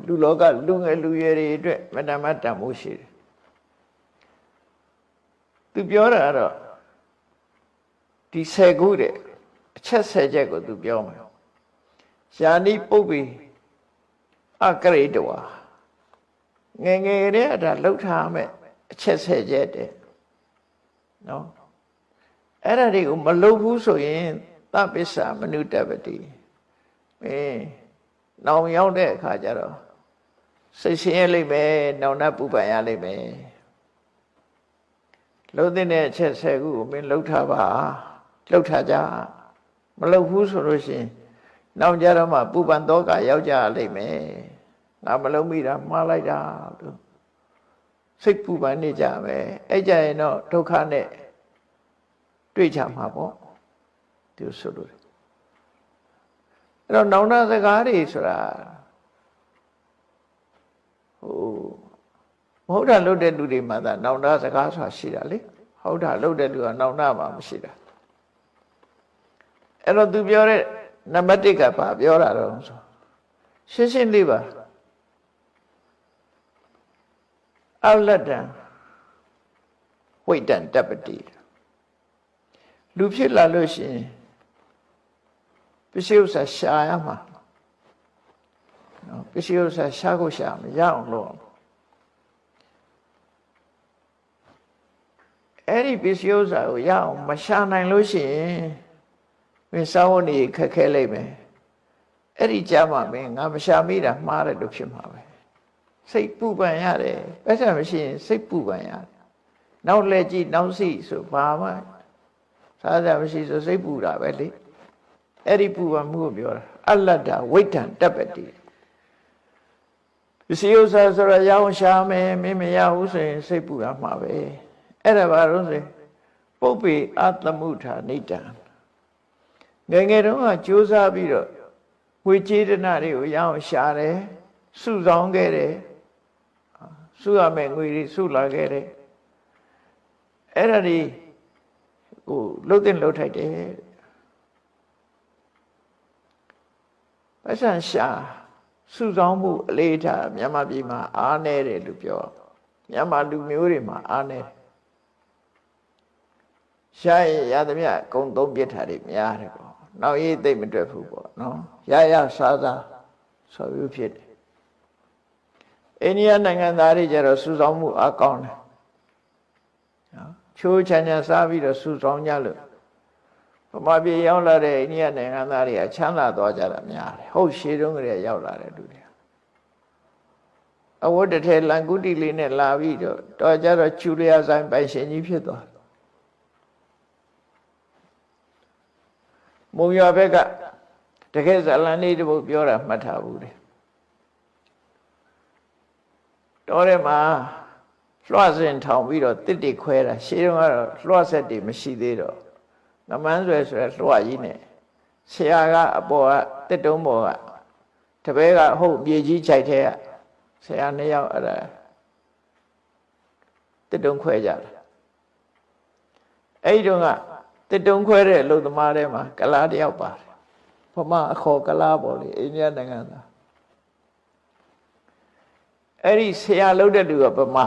လူလောကလူငယ်လူရွယ်တွေအတွက်မတမတန်ဖို့ရှိတယ်သူပြောတာကတော့ဒီ10ခုတဲ့အချက်10ချက်ကိုသူပြောမှာယာနိပုပ္ပိအကရိတဝါငယ်ငယ်တည်းဒါလှုပ်ထားမယ်အချက်10ချက်တဲ့နော်အဲ့ဒါတွေကိုမလှုပ်ဘူးဆိုရင်သဗ္ဗစ္စမနုတ္တပတိနောင်ရောက်တဲ့အခါကျတော့စိတ်ဆင်းရဲလိမ့်မယ်နောင်တပူပန်ရလိမ့်မယ်လှုပ်တဲ့အချက်10ခုကိုမင်းလှုပ်ထားပါလှုပ်ထားကြမလှုပ်ဘူးဆိုလို့ရှိရင်နောက်ကြတော့မှပူပန်တော့ကရောက်ကြလိမ့်မယ်ငါမလှုပ်မိတာမှားလိုက်တာလို့စိတ်ပူပန်နေကြမယ်အဲ့ကြရင်တော့ဒုက္ခနဲ့တွေ့ကြမှာပေါ့သူဆိုလို့အဲ့တော့နောင်တစကားတွေဆိုတာဟုတ်တာလုပ်တဲ့လူတွေမှာသာနောင်တစကားဆိုတာရှိတာလေဟုတ်တာလုပ်တဲ့လူကနောင်တမှာမရှိတာအဲ့တော့သူပြောတဲ့နံပါတ်1ကဘာပြောတာတော့ဆိုရှင်းရှင်းလေးပါအလတ္တံဝိတ္တံတပ္ပတိလူဖြစ်လာလို့ရှိရင်ပစ္စည်းဥစ္စာရှာရမှာနော်ပစ္စည်းဥစ္စာရှာကိုရှာမရအောင်လုပ်အောင်အဲ့ဒီပစ္စည်းဥစ္စာကိုရအောင်မရှာနိုင်လို့ရှိရင်မင်းစာဝန်ကြီးခက်ခဲလိုက်မယ်အဲ့ဒီကြမှာမင်းငါမရှာမိတာမှားတယ်လို့ဖြစ်မှာပဲစိတ်ပူပန်ရတယ်ပတ်စံမရှိရင်စိတ်ပူပန်ရတယ်နောက်လက်ကြည့်နောက်စိဆိုဘာမှစားစရာမရှိဆိုစိတ်ပူတာပဲလေအဲ့ဒီပူပန်မှုကိုပြောတာအလတ္တဝိတ္တံတပ္ပတိပစ္စည်းဥစ္စာဆိုရရအောင်ရှာမယ်မင်းမရဘူးဆိုရင်စိတ်ပူရမှာပဲအဲ့ဒါဘာလို့ဆိုပုပ္ပေအတ္တမုထာနိတံငယ်ငယ်တုန်းကကြိုးစားပြီးတော့ဝေကျေတနာတွေကိုရအောင်ရှာတယ်စုဆောင်ခဲ့တယ်စုရမယ်ငွေတွေစုလာခဲ့တယ်အဲ့ဒါတွေလှုပ်တဲ့လှုပ်ထိုက်တယ်ပတ်စံရှာစုဆောင်မှုအလေးထားမြန်မာပြည်မှာအားနည်းတယ်လို့ပြောမြန်မာလူမျိုးတွေမှာအားနည်းရှာရင်ရသမျှအကုန်သုံးပြစ်ထားတွေများတယ်ပေါ့နောက်ရေးသိမ့်မတွေ့ဘူးပေါ့နော်ရရစားစားဆိုပြီးဖြစ်တယ်အိန္ဒိယနိုင်ငံသားတွေကျတော့စုဆောင်မှုအကောင်းတယ်နော်ချိုးချမ်းချမ်းစားပြီးတော့စုဆောင်ကြလို့ဗမာပြည်ရောက်လာတဲ့အိန္ဒိယနိုင်ငံသားတွေကချမ်းသာသွားကြတာများတယ်ဟုတ်ရှေးတုန်းကတည်းကရောက်လာတဲ့လူတွေအဝတ်တစ်ထည်လန်ကုတီလေးနဲ့လာပြီးတော့ကြတော့ကျူလျာဆိုင်ပိုင်ရှင်ကြီးဖြစ်သွားမုံရွာဘက်ကတကယ်ဇလန်လေးတပုတ်ပြောတာမှတ်ထားဘူးလေတော်ထဲမှာလွှတ်စင်ထောင်ပြီးတော့တစ်တိခွဲတာရှေးတုန်းကတော့လွှတ်ဆက်တွေမရှိသေးတော့ငမန်းဆွဲဆိုရလွှတ်ကြီးနဲ့ဆရာကအပေါ်ကတစ်တုံးပေါ်ကတပည့်ကဟုတ်မြေကြီးခြိုက်ထဲကဆရာ2ယောက်အဲ့ဒါတစ်တုံးခွဲကြတယ်အဲ့ဒီတုန်းကတစ်တုံးခွဲတဲ့အလုပ်သမားတွေမှာကလားတယောက်ပါတယ်ဗမာအခေါ်ကလားပေါ့လေအိန္ဒိယနိုင်ငံသားအဲ့ဒီဆရာလုပ်တဲ့လူကဗမာ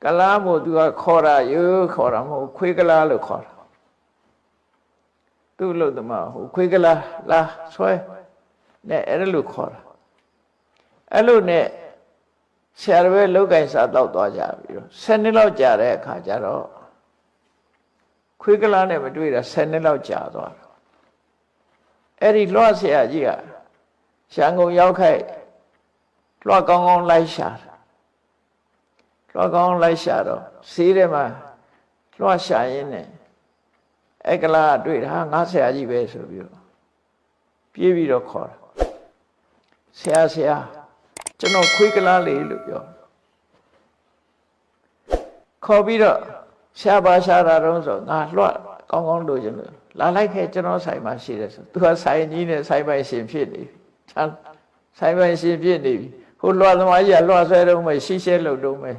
ကလားမို့သူကခေါ်တာရိုးခေါ်တာမဟုတ်ခွေးကလားလို့ခေါ်တာသူ့လို့တမဟိုခွေးကလားလာဆွဲနဲ့အဲ့လိုခေါ်တာအဲ့လိုနဲ့ဆရာတော်ပဲလောက်ကင်စားတော့သွားကြပြီးတော့10နှစ်လောက်ကြာတဲ့အခါကျတော့ခွေးကလားနဲ့မတွေ့တာ10နှစ်လောက်ကြာသွားတယ်အဲ့ဒီလွှတ်ဆရာကြီးကရန်ကုန်ရောက်ခိုက်လွှတ်ကောင်းကောင်းလိုက်ရှာလွှတ်ကောင်းလိုက်ရှာတော့ဈေးထဲမှာလွှတ်ရှာရင်းနဲ့အဲ့ကလားတွေ့တာငါဆရာကြီးပဲဆိုပြီးတော့ပြေးပြီးတော့ခေါ်တာဆရာကျွန်တော်ခွေးကလားလေးလို့ပြောခေါ်ပြီးတော့ရှာပါရှာတာတော့ဆိုငါလွှတ်ကောင်းကောင်းလို့ခြင်းလို့လာလိုက်ခဲ့ကျွန်တော်ဆိုင်မှာရှိတယ်ဆိုသူကဆိုင်ကြီးနဲ့ဆိုင်ပိုင်ရှင်ဖြစ်နေပြီဆိုင်ပိုင်ရှင်ဖြစ်နေပြီဟိုလွှတ်သမားကြီးကလွှတ်ဆွဲတော့မှရှိရှဲလို့တော့မယ်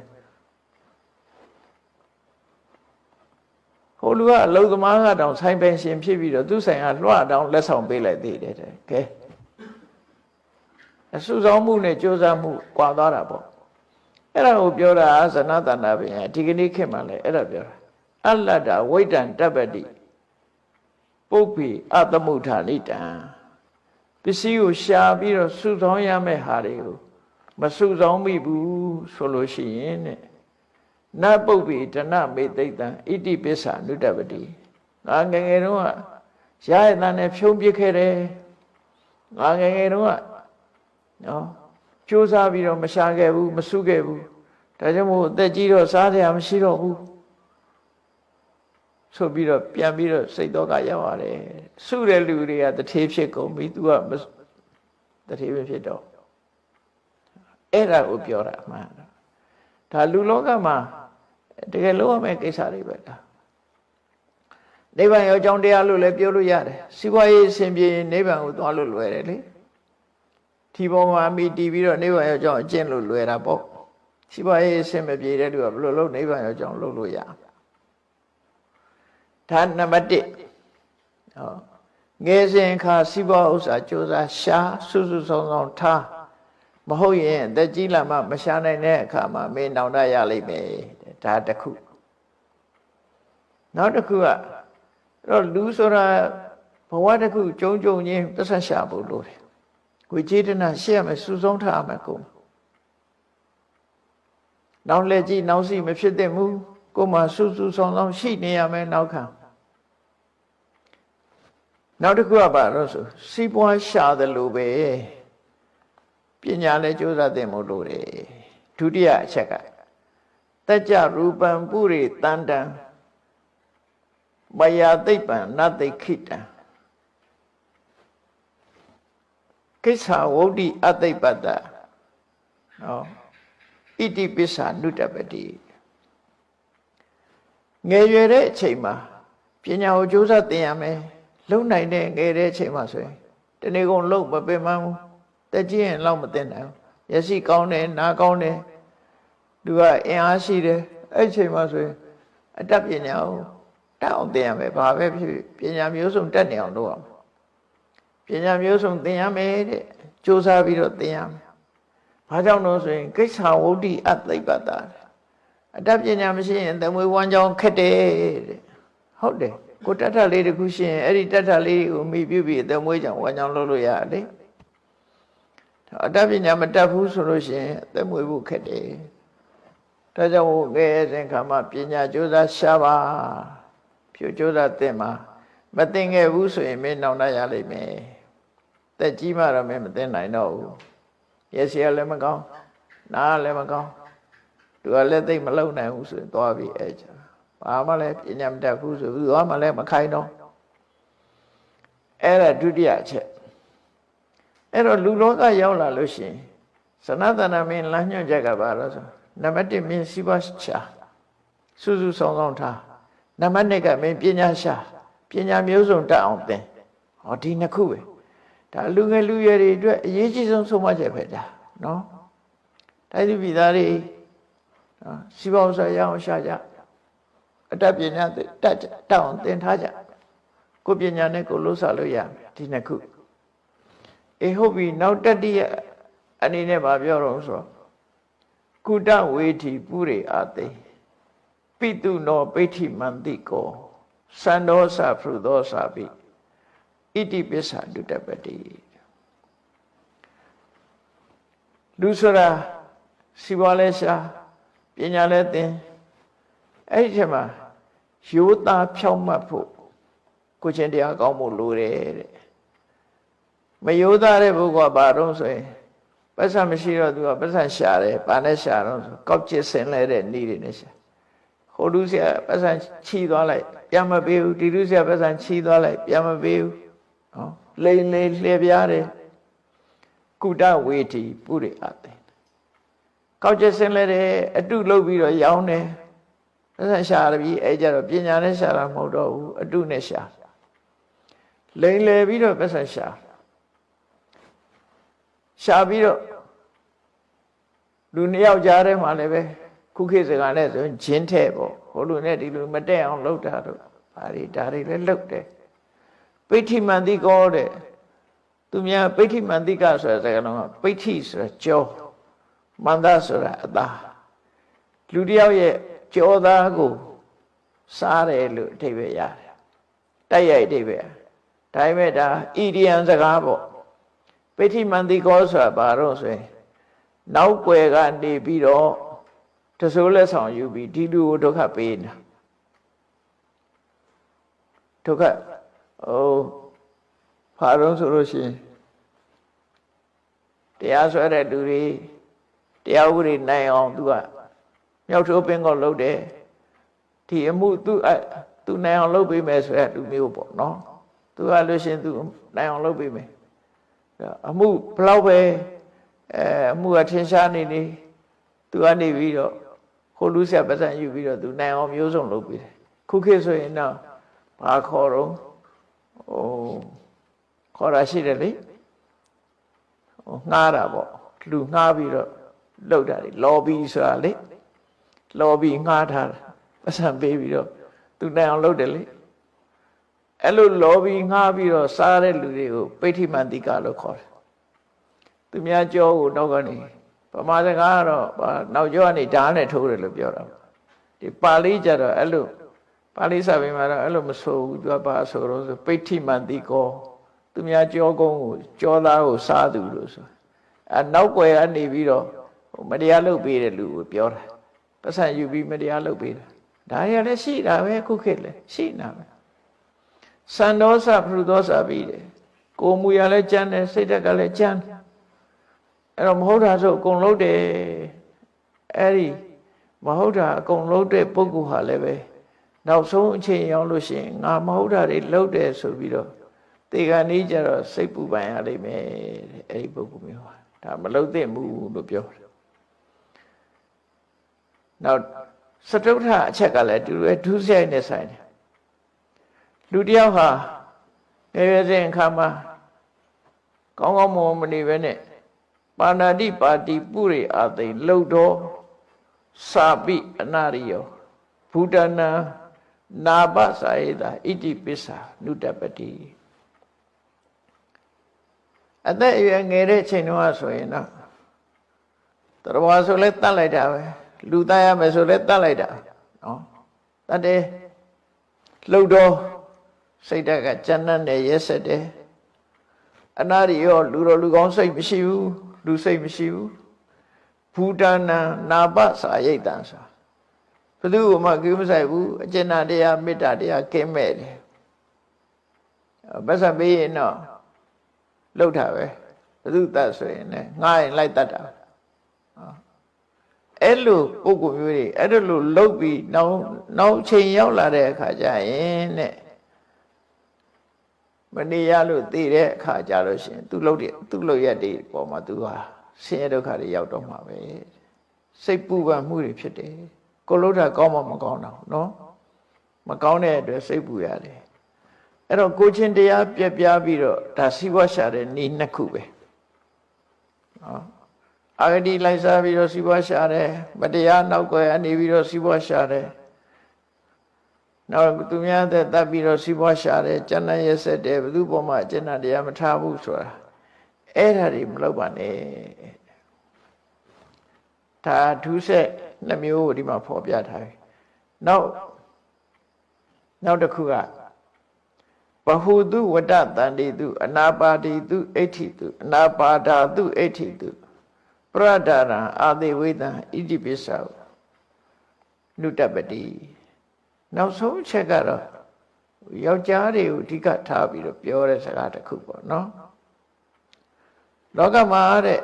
ဟိုလူကအလုံသမားကတောင်ဆိုင်ပိုင်ရှင်ဖြစ်ပြီးတော့သူ့ဆိုင်ကလွှတ်တောင်လက်ဆောင်ပေးလိုက်သေးတယ်တဲ့ကဲ စုဆောင်မှုနဲ့ကြိုးစားမှုကွာသွားတာပေါ့အဲ့ဒါကိုပြောတာဇနတန္တပင်ဒီကနေ့ခေတ်မှာလည်းအဲ့ဒါပြောတာအလတ္တဝိတ္တံတပ္ပတိပုပ္ပိအသမုဋ္ဌာနိတံပစ္စည်းကိုရှာပြီးတော့စုဆောင်ရမယ့်ဟာတွေကိုမစုဆောင်မိဘူးဆိုလို့ရှိရင်တဲ့နပုပ္ပိဒနမေသိတံဣတိပစ္ဆာနုတ္တပတိငါငယ်ငယ်တုန်းကရရတဲ့နဲ့ဖြုံးပစ်ခဲ့တယ်ငါငယ်ငယ်တုန်းကနော်ကြိုးစားပြီးတော့မရှာခဲ့ဘူးမစုခဲ့ဘူးဒါကြောင့်မို့အသက်ကြီးတော့စားရမရှိတော့ဘူးဆိုပြီးတော့ပြန်ပြီးတော့စိတ်တော့ကရောက်ရတယ်စုတဲ့လူတွေကတထေးဖြစ်ကုန်ပြီ तू ကတထေးပဲဖြစ်တော့အဲ့ဒါကိုပြောတာအမှန်ဒါလူလောကမှာတကယ်လို့ရမယ့်ကိစ္စတွေပဲဒါနိဗ္ဗာန်ရောအကြောင်းတရားလို့လည်းပြောလို့ရတယ်စီးပွားရေးအစဉ်ပြေနိဗ္ဗာန်ကိုသွားလို့လွယ်တယ်လေဒီပေါ်မှာမိတည်ပြီးတော့နိဗ္ဗာန်ရောအကြောင်းအကျင့်လို့လွယ်တာပေါ့စီးပွားရေးအစဉ်မပြေတဲ့လူကဘယ်လိုလုပ်နိဗ္ဗာန်ရောအကြောင်းလုပ်လို့ရဒါနံပါတ်1ဟောငယ်စဉ်ခါစီးပွားဥစ္စာကြိုးစားရှာစုစုဆောင်ဆောင်ထားမဟုတ်ရင်အသက်ကြီးလာမှမရှာနိုင်တဲ့အခါမှာမင်းနောင်တရလိမ့်မယ်ဒါတစ်ခုနောက်တစ်ခုကတော့လူဆိုတာဘဝတစ်ခုကြုံကြုံချင်းပတ်ဆက်ရှာဖို့လိုတယ်ကိုကျေတနာရှေ့ရမယ်စုဆုံးထားမယ်ကိုနောက်လက်ကြည့်နောက်စီမဖြစ်တဲ့မူကိုမှစုစုဆောင်ဆောင်ရှိနေရမယ်နောက်ခံနောက်တစ်ခုကဘာလို့ဆိုစီးပွားရှာတယ်လို့ပဲပညာလည်းကြိုးစားသင့်မို့လို့တယ်ဒုတိယအချက်ကတကြရူပံပုရိတန္တံမယာသိပ္ပံနသိခိတံကိစ္ဆာဝုဒ္ဓိအသိပ္ပတ္တနော်ဣတိပစ္ဆာနုတ္တပတိငယ်ရွယ်တဲ့အချိန်မှာပညာကိုကြိုးစားသင်ရမယ်လုံနိုင်တဲ့ငယ်တဲ့အချိန်မှာဆိုရင်တနေ့ကုန်လုံမပင်မဘူးတက်ကြီးရင်လောက်မသိနိုင်ဘူးရရှိကောင်းတယ်နားကောင်းတယ်သူကအင်အားရှိတယ်အဲ့ဒီအချိန်မှာဆိုရင်အတတ်ပညာကိုတက်အောင်သင်ရမယ်ဘာပဲဖြစ်ပညာမျိုးစုံတက်နေအောင်လုပ်အောင်ပညာမျိုးစုံသင်ရမယ်တဲ့ကြိုးစားပြီးတော့သင်ရမယ်ဘာကြောင့်လို့ဆိုရင်ကိစ္ဆာဝုဒ္ဓိအသိပ္ပတ္တအတတ်ပညာမရှိရင်သမွေဝမ်းကြောင်းခက်တယ်တဲ့ဟုတ်တယ်ကိုတတ်တာလေးတခုရှိရင်အဲ့ဒီတတ်တာလေးကိုမိပြုပြီးသမွေကြောင့်ဝမ်းကြောင်းလုပ်လို့ရတယ်အတတ်ပညာမတတ်ဘူးဆိုလို့ရှိရင်သမွေဖို့ခက်တယ်ဒါကြောင့်ငယ်စဉ်ခါမှာပညာကြိုးစားရှာပါဖြူကြိုးစားသင်မှာမသင်ခဲ့ဘူးဆိုရင်မင်းနောင်တရလိမ့်မယ်တက်ကြီးမှတော့မင်းမသင်နိုင်တော့ဘူးရက်စီကလည်းမကောင်းနားလည်းမကောင်းသူကလည်းသိမလုံနိုင်ဘူးဆိုရင်သွားပြီးအဲ့ကြဘာမှလည်းပညာမတတ်ဘူးဆိုသူကမှလည်းမခိုင်းတော့အဲ့ဒါဒုတိယအချက်အဲ့တော့လူလောကရောက်လာလို့ရှိရင်စနတနာမင်းလမ်းညွှန်ချက်ကဘာလို့ဆိုနံပါတ်1မင်းစီးပွားရှာစုစုဆောင်ဆောင်ထားနံပါတ်2ကမင်းပညာရှာပညာမျိုးစုံတတ်အောင်သင်ဟောဒီနှစ်ခုပဲဒါလူငယ်လူရွယ်တွေအတွက်အရေးကြီးဆုံးဆုံးမချက်ပဲဒါနော်တိုင်းသူပြည်သားတွေနော်စီးပွားဥစ္စာရအောင်ရှာကြအတတ်ပညာတတ်အောင်သင်ထားကြကိုပညာနဲ့ကိုလှုပ်ရှားလို့ရမယ်ဒီနှစ်ခုအေးဟုတ်ပြီနောက်တတိယအနေနဲ့ဗာပြောတော့ဆိုကုတဝေထိပုရိအာသိပိတုနောပိဋ္ဌိမန္တိကောသန္ဒောသဖရုသောသပိဣတိပစ္ဆာဒုတ္တပတိလူဆိုတာစီပွားလဲရှာပညာလဲသင်အဲ့ဒီချက်မှာရိုးသားဖြောင့်မတ်ဖို့ကိုချင်းတရားကောင်းဖို့လိုတယ်တဲ့မရိုးသားတဲ့ဘုရားဘာတော့ဆိုရင်ပတ်စံမရှိတော့သူကပတ်စံရှာတယ်ဘာနဲ့ရှာတော့ဆိုကောက်ကျစ်ဆင်လဲတဲ့နည်းတွေနဲ့ရှာဟိုလူဆရာပတ်စံချီသွားလိုက်ပြန်မပေးဘူးဒီလူဆရာပတ်စံချီသွားလိုက်ပြန်မပေးဘူးနော်လိန်လေလှည့်ပြားတယ်ကုတဝေထိပုရိအသေကောက်ကျစ်ဆင်လဲတယ်အတုလုပ်ပြီးတော့ရောင်းတယ်ပတ်စံရှာရပြီအဲ့ကြတော့ပညာနဲ့ရှာတာမဟုတ်တော့ဘူးအတုနဲ့ရှာလိန်လေပြီးတော့ပတ်စံရှာပြီးတော့လူနှစ်ယောက်ကြားထဲမှာလည်းပဲခုခေတ်စကားနဲ့ဆိုရင်ဂျင်းထဲပေါ့ဟိုလူနဲ့ဒီလူမတက်အောင်လုပ်တာတော့ဒါတွေလည်းလုပ်တယ်ပိဋ္ဌိမန္တိကောတဲ့ သူများပိဋိမန္တိကဆိုတဲ့စကားလုံးကပိဋိဆိုတာကြောမန္တဆိုတာအသားလူတယောက်ရဲ့ကြောသားကိုစားတယ်လို့အဓိပ္ပာယ်ရတယ်တိုက်ရိုက်အဓိပ္ပာယ်ဒါပေမဲ့ဒါဣရိယံစကားပေါ့ပိဋိမန္တိကောဆိုတာဘာလို့ဆိုရင်နောက်ွယ်ကနေပြီးတော့တစိုးလက်ဆောင်ယူပြီးဒီလူကိုဒုက္ခပေးနေတာဒုက္ခဘာလို့ဆိုလို့ရှိရင်တရားဆွဲတဲ့လူတွေတရားဥပဒေနိုင်အောင်သူကမြောက်ထိုးပင်ကောလုပ်တယ်ဒီအမှုသူနိုင်အောင်လုပ်ပေးမယ်ဆိုရလူမျိုးပေါ့နော်သူကလို့ရှိရင်သူနိုင်အောင်လုပ်ပေးမယ်အမှုဘလောက်ပဲအမှုကထင်ရှားနေနေသူကနေပြီးတော့ခိုးလူဆက်ပတ်စံယူပြီးတော့သူနိုင်အောင်မျိုးစုံလုပ်ပေးတယ်ခုခေတ်ဆိုရင်တော့ဘာခေါ်တော့ခေါ်ရရှိတယ်လေငှားတာပေါ့လူငှားပြီးတော့လုပ်တာလေလော်ဘီဆိုတာလေလော်ဘီငှားထားတာပတ်စံပေးပြီးတော့သူနိုင်အောင်လုပ်တယ်လေအဲ့လိုလော်ဘီငှားပြီးတော့စားတဲ့လူတွေကိုပိဋိမန္တိကလို့ခေါ်တယ်သူများကြောကိုတော့ကနေဗမာစကားကတော့နောက်ကျောကနေဓာတ်နဲ့ထိုးတယ်လို့ပြောတာဒီပါဠိကျတော့အဲ့လိုပါဠိစာပေမှာတော့အဲ့လိုမဆိုဘူးသူကဘာဆိုတော့ဆိုပိဋိမန္တိကောသူများကြောကုန်းကိုကြောသားကိုစားသူလို့ဆိုနောက်ွယ်ကနေပြီးတော့မတရားလုပ်ပေးတဲ့လူကိုပြောတာပတ်စံယူပြီးမတရားလုပ်ပေးတာဒါရလည်းရှိတာပဲခုခေတ်လည်းရှိနေတာပဲစံဒေါသပရုဒေါသပြီးတယ်ကိုမူရလည်းကြမ်းတယ်စိတ်ဓာတ်ကလည်းကြမ်းအဲ့တော့မဟုတ်တာဆိုအကုန်လုံးတယ်အဲ့ဒီမဟုတ်တာအကုန်လုံးတဲ့ပုဂ္ဂိုလ်ဟာလည်းပဲနောက်ဆုံးအချိန်ရောက်လို့ရှိရင်ငါမဟုတ်တာတွေလုပ်တယ်ဆိုပြီးတော့တေခါနေကြတော့စိတ်ပူပန်ရလိမ့်မယ်တဲ့အဲ့ဒီပုဂ္ဂိုလ်မျိုးဟာဒါမလုပ်သင့်ဘူးလို့ပြောတယ်နောက်စတုထအချက်ကလည်းတူတယ်ဒုစရိုက်နဲ့ဆိုင်တယ်လူတယောက်ဟာငယ်ရွယ်စဉ်အခါမှာကောင်းကောင်းမွန်မနေပဲနဲ့ပါဏာတိပါတိပုရိအာသိလှုပ်တော်စာပိအနာရိယောဘူတနာနာပစာယေတာဣတိပစ္စာနုတပတိအသက်အရွယ်ငယ်တဲ့ချိန်တော့ဆိုရင်တော့တော်ဆိုလဲတတ်လိုက်တာပဲလူသားရမယ်ဆိုလဲတတ်လိုက်တာနော်တတ်တယ်လှုပ်တော်စိတ်ဓာတ်ကကြမ်းတမ်းတယ်ရက်ဆက်တယ်အနာရိယောလူတော်လူကောင်းစိတ်မရှိဘူးလူစိတ်မရှိဘူးဘူတနာနာပစာရိတ်တံဆိုဘယ်သူမှကိမဆိုင်ဘူးအကျဉ်းတရားမေတ္တာတရားကင်းမဲ့တယ်ဗစ္ဆပေးရင်တော့လှုပ်တာပဲဘယ်သူတတ်ဆိုရင်လည်းငှားရင်လိုက်တတ်တာအဲ့လိုပုဂ္ဂိုလ်မျိုးတွေအဲ့လိုလှုပ်ပြီးနောက်ချိန်ရောက်လာတဲ့အခါကျရင်တဲ့မနေရလို့သိတဲ့အခါကြလို့ရှိရင်သူလှုပ်ရက်တွေပေါ်မှာသူဟာဆင်းရဲဒုက္ခတွေရောက်တော့မှာပဲစိတ်ပူပန်မှုတွေဖြစ်တယ်ကိုလှုပ်တာကောင်းမှမကောင်းတော့နော်မကောင်းတဲ့အတွက်စိတ်ပူရတယ်အဲ့တော့ကိုချင်းတရားပြက်ပြားပြီးတော့ဒါစီးပွားရှာတဲ့ဤနှစ်ခုပဲနော်အာဂတိလိုက်စားပြီးတော့စီးပွားရှာတယ်မတရားနောက်ွယ်အနေပြီးတော့စီးပွားရှာတယ်နောက်သူများတဲ့တပ်ပြီးတော့စီးပွားရှာတယ်ကျန်တဲ့ရက်ဆက်တယ်ဘယ်သူပေါ်မှာကျန်တဲ့တရားမထားဘူးဆိုတာအဲ့ဒါတွေမလုပ်ပါနဲ့ဒါဒုစက်နှမျိုးကိုဒီမှာဖော်ပြထားပြီနောက်တစ်ခုကဘဟုတုဝတ္တတန္တိတုအနာပါတိတုအဋ္ဌိတုအနာပါဒာတုအဋ္ဌိတုပရဒရံအာတိဝိတံဣတိပိစ္ဆာနုတပတိနောက်ဆုံးချက်ကတော့ယောက်ျားတွေကိုအဓိကထားပြီးတော့ပြောတဲ့စကားတစ်ခုပေါ့နော်လောကမှာတဲ့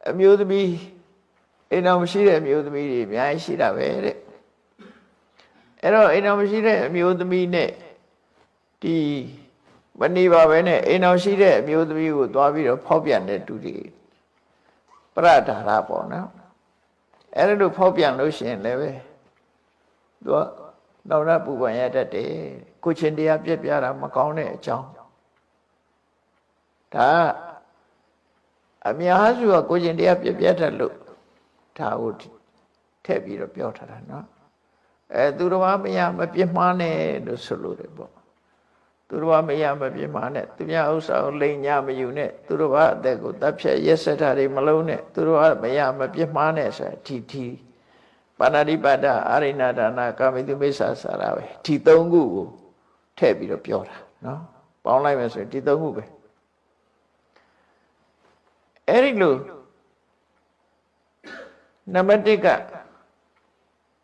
အမျိုးသမီးအိမ်တော်မရှိတဲ့အမျိုးသမီးတွေအများကြီးရှိတာပဲတဲ့အဲ့တော့အိမ်တော်မရှိတဲ့အမျိုးသမီးနဲ့ဒီမနေပါပဲနဲ့အိမ်တော်ရှိတဲ့အမျိုးသမီးကိုသွားပြီးတော့ဖောက်ပြန်တဲ့သူတွေပရဒါရပေါ့နော်အဲ့ဒါလို့ဖောက်ပြန်လို့ရှိရင်လည်းပဲသူကနောက်ရပူပန်ရတတ်တယ်ကိုချင်းတရားပြက်ပြတာမကောင်းတဲ့အကြောင်းဒါအများစုကကိုချင်းတရားပြက်ပြတတ်လို့ဒါကိုထည့်ပြီးတော့ပြောထားတာနော်သူတော်မမပြစ်မှားနဲ့လို့ဆိုလို့တယ်ပေါ့ သူတော်ဘာမရမပြင်းမာနဲ့သူများဥစ္စာကိုလိမ်ညာမယူနဲ့သူတော်ဘာအသက်ကိုတပ်ဖြတ်ရက်စက်တာတွေမလုံးနဲ့သူတော်ဘာမရမပြင်းမာနဲ့ဆိုတာဒီပါဏာတိပါဒအာရိဏဒါနကာမိတုမိစ္ဆာစာရပဲဒီ၃ခုကိုထည့်ပြီးတော့ပြောတာနော်ပေါင်းလိုက်မယ်ဆိုရင်ဒီ၃ခုပဲအဲ့ဒီလိုနံပါတ်1က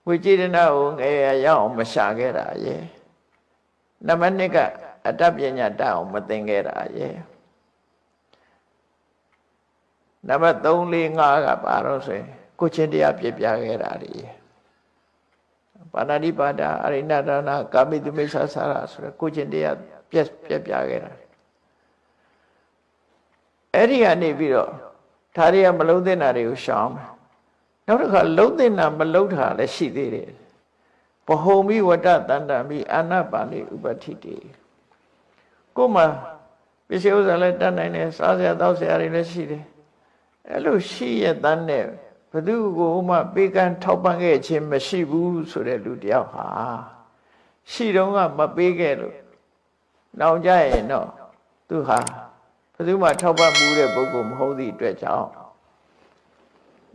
ဝိจิตနာကိုငယ်ရအောင်မရှာခဲ့တာရဲ့နံပါတ်2ကအတ္တပညာတတ်အောင်မသင်ခဲ့တာရဲ့နံပါတ်3 4 5ကဘာလို့ဆိုရင်ကိုချင်းတရားပြပြခဲ့တာတွေပါဏာတိပါဒအရိဏဒါနကာမိတုမိစ္ဆာစာရဆိုရကိုချင်းတရားပြပြခဲ့တာအဲ့ဒီကနေပြီးတော့ဒါတွေကမလုံးသင့်တာတွေကိုရှောင်နောက်တစ်ခါလုံးသင့်တာမလုံးတာလည်းရှိသေးတယ်ဘဟုံမိဝတ္တတန္တမိအာနာပါဏိဥပဋ္ဌိတိကိုမှပစ္စည်းဥစ္စာလည်းတတ်နိုင်တယ်စားစရာတောက်စရာတွေလည်းရှိတယ်အဲ့လိုရှိရတဲ့နဲ့ဘသူကိုမှပေးကမ်းထောက်ပံ့ခဲ့ခြင်းမရှိဘူးဆိုတဲ့လူတယောက်ဟာရှိတော့ကမပေးခဲ့လို့နောက်ကြရင်တော့သူဟာဘသူမှထောက်ပံ့မှုတဲ့ပုဂ္ဂိုလ်မဟုတ်သည့်အတွက်ကြောင့်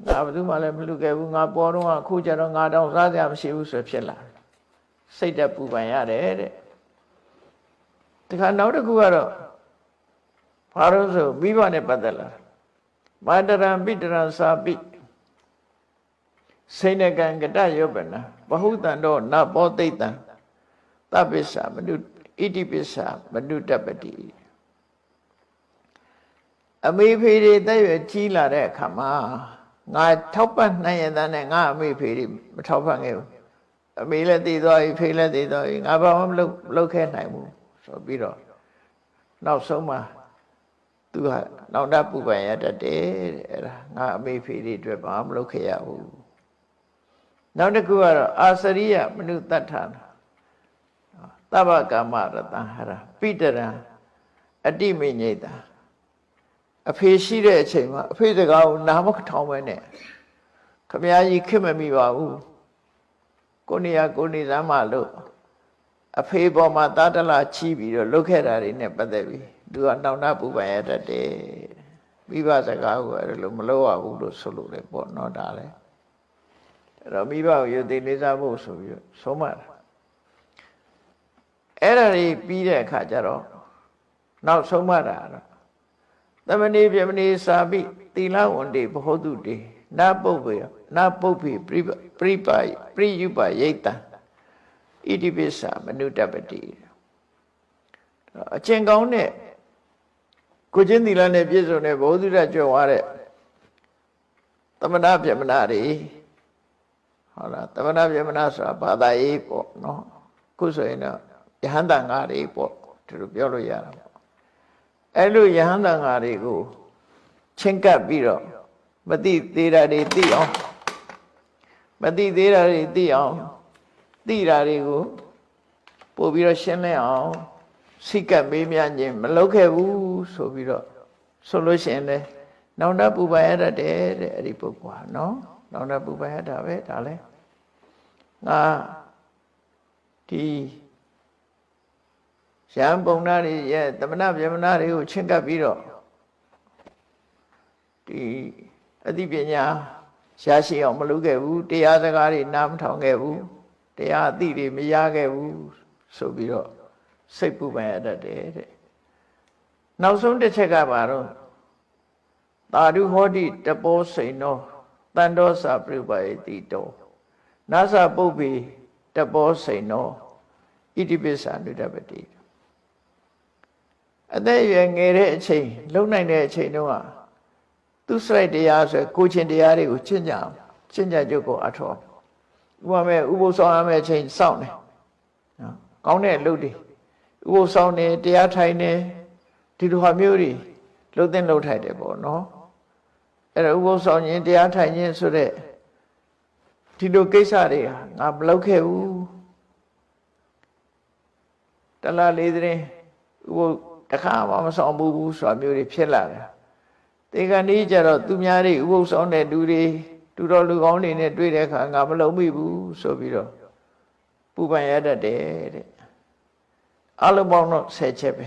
ငါဘသူမှလည်းမလူခဲ့ဘူးငါပေါ်တော့အခုကျတော့ငါတော့စားစရာမရှိဘူးဆိုဖြစ်လာစိတ်တက်ပူပန်ရတယ်တဲ့ဒီခါနောက်တစ်ခုကတော့ဘာလို့ဆိုမိဘနဲ့ပတ်သက်လာမာတရံပိတရံစာပိစိဏကံကတယောပနာဘဟုတံတော့နဘောသိတံသဗ္ဗစ္ဆမနုဣတိပစ္ဆမနုတပတိအမေဖေတွေတက်ရွယ်ကြီးလာတဲ့အခါမှာငါထောက်ပံ့နိုင်ရတဲ့နဲ့ငါအမေဖေတွေမထောက်ပံ့ခဲ့ဘူးအမေလည်းတည်သွားပြီဖေလည်းတည်သွားပြီငါဘာမှမလုပ်ခဲ့နိုင်ဘူးဆိုပြီးတော့နောက်ဆုံးမှာသူကနောက်တပူပန်ရတတ်တယ်တဲ့အဲ့ဒါငါအမေဖေတွေအတွက်ဘာမှမလုပ်ခဲ့ရဘူးနောက်တစ်ခုကတော့အာစရိယမနုတ္ထာသဗ္ဗကာမရတံဟရပိတရံအတိမိညိတံအဖေရှိတဲ့အချိန်မှာအဖေစကားကိုနားမထောင်ပဲနဲ့ခမည်းကြီးခင်မမိပါဘူးကိုနေရကိုနေစမ်းမလို့အဖေပေါ်မှာတာတလာချီးပြီးတော့လုတ်ခဲ့တာတွေနဲ့ပတ်သက်ပြီးသူကနောင်တပူပန်ရတတ်တယ်မိဘစကားကိုအဲ့လိုမလုပ်ရဘူးလို့ဆိုလို့လေပေါ့နော်ဒါလည်းအဲ့တော့မိဘကိုယုံသိလေးစားဖို့ဆိုပြီးဆုံးမတာအဲ့ဒါတွေပြီးတဲ့အခါကျတော့နောက်ဆုံးမတာတော့သမဏေပြမဏေစာပိသီလဝန္တိဘဟုတုတေနာပုပ္ပေနာပုပ္ပေပရိပါပရိယုပယိတံဣတိပိစ္ဆမနုတပတိအကျင့်ကောင်းတဲ့ကိုချင်းသီလနဲ့ပြည့်စုံတဲ့ဘုဒ္ဓရကြွယ်ဝတဲ့သမဏပြမဏတွေဟုတ်လားသမဏပြမဏဆိုတာဘာသာရေးပေါ့နော်ခုဆိုရင်တော့ယဟန်တန်ဃာတွေပေါ့ဒီလိုပြောလို့ရတာပေါ့အဲ့လိုယဟန်တန်ဃာတွေကိုချင်းကပ်ပြီးတော့မသိသေးတာတွေသိအောင်မသိသေးတာတွေသိအောင်သိတာတွေကိုပို့ပြီးတော့ရှင်းလင်းအောင်စိတ်ကပ်မေးမြန်းခြင်းမလုပ်ခဲ့ဘူးဆိုပြီးတော့ဆိုလို့ရှိရင်လည်းနောင်တပူပန်ရတတ်တယ်တဲ့အဲ့ဒီပုဂ္ဂိုလ်ဟာနော်နောင်တပူပန်ရတာပဲဒါလဲငါဒီရံပုံနာတွေရဲ့သမဏဗျမနာတွေကိုချင်းကပ်ပြီးတော့ဒီအသိပညာရရှိအောင်မလုပ်ခဲ့ဘူးတရားစကားတွေနားမထောင်ခဲ့ဘူးတရားအသိတွေမရခဲ့ဘူးဆိုပြီးတော့စိတ်ပူပန်ရတတ်တယ်တဲ့နောက်ဆုံးတစ်ချက်ကပါတော့သာဓုဟောတိတပောစိန်နောတန်တောစာပြုပယတိတောနာသပုပ္ပေတပောစိန်နောဣတိပိစ္ဆာနုတပတိအသက်အရွယ်ငယ်တဲ့အချိန်လုံနိုင်တဲ့အချိန်တုန်းကသူစရိုက်တရားဆိုကိုချင်းတရားတွေကိုကျင့်ကြကြုတ်ကိုအထောဥပမာဥပုသ်ဆောင်ရမယ့်အချိန်စောင့်တယ်နော်ကောင်းတဲ့အလုပ်တွေဥပုသ်ဆောင်နေတရားထိုင်နေဒီလိုဟာမျိုးတွေလှုပ်သိမ့်လှုပ်ထိုက်တယ်ပေါ့နော်အဲ့ဒါဥပုသ်ဆောင်ခြင်းတရားထိုင်ခြင်းဆိုတဲ့ဒီလိုကိစ္စတွေဟာငါမလုပ်ခဲ့ဘူးတလားလေးတဲ့ဥပုသ်တခါမှမဆောင်ဘူးဆိုတာမျိုးတွေဖြစ်လာတယ်တေခဏီးကြတော့သူများတွေဥပုသ်ဆောင်တဲ့လူတွေတူတော်လူကောင်းတွေနဲ့တွေ့တဲ့အခါငါမလုံမိဘူးဆိုပြီးတော့ပူပန်ရတတ်တယ်တဲ့ အလုံးပေါင်းတော့10ချက်ပဲ